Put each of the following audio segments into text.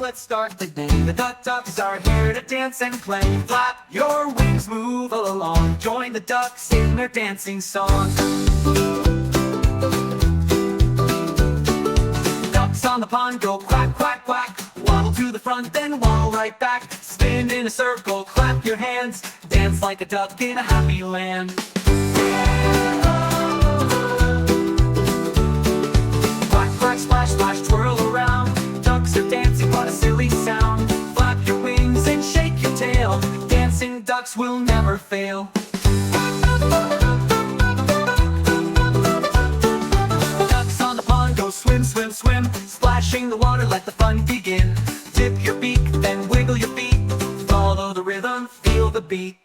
let's start the day. The ducks are here to dance and play. Flap your wings, move along. Join the ducks in their dancing song. Ducks on the pond go quack, quack, quack. Waddle to the front, then waddle right back. Spin in a circle, clap your hands. Dance like a duck in a happy land. Quack, quack, splash, splash, twirl around. Ducks are dancing, what a silly sound. Flap your wings and shake your tail. Dancing ducks will never fail. Ducks on the pond go swim, swim, swim. Splashing the water, let the fun begin. Dip your beak, then wiggle your feet. Follow the rhythm, feel the beat.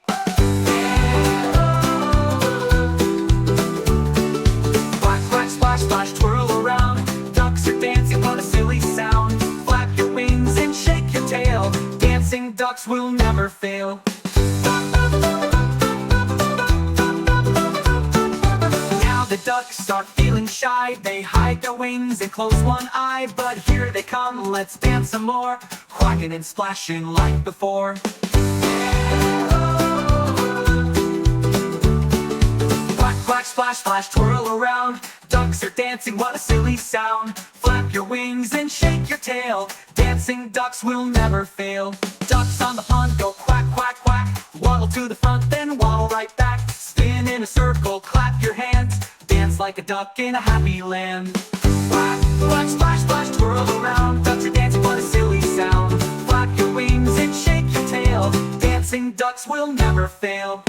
Quack, quack, splash, splash, twirl around. Ducks are dancing, what a silly sound. Flap your wings and shake your tail. Dancing ducks will never fail. Now the ducks are feeling shy. They hide their wings and close one eye. But here they come, let's dance some more. Quacking and splashing like before. Quack, quack, splash, splash, twirl around. Ducks are dancing, what a silly sound. Flap your wings and shake your tail. Dancing ducks will never fail. Ducks on the pond go quack, quack, quack. Waddle to the front, then waddle right back. Spin in a circle, clap your hands. Dance like a duck in a happy land. Quack, quack, splash, splash, twirl around. Ducks are dancing, what a silly sound. Flap your wings and shake your tail. Dancing ducks will never fail.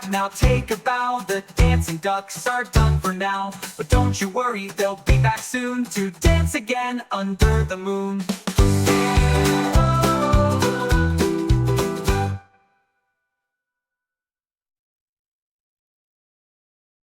Now take a bow, the dancing ducks are done for now. But don't you worry, they'll be back soon to dance again under the moon.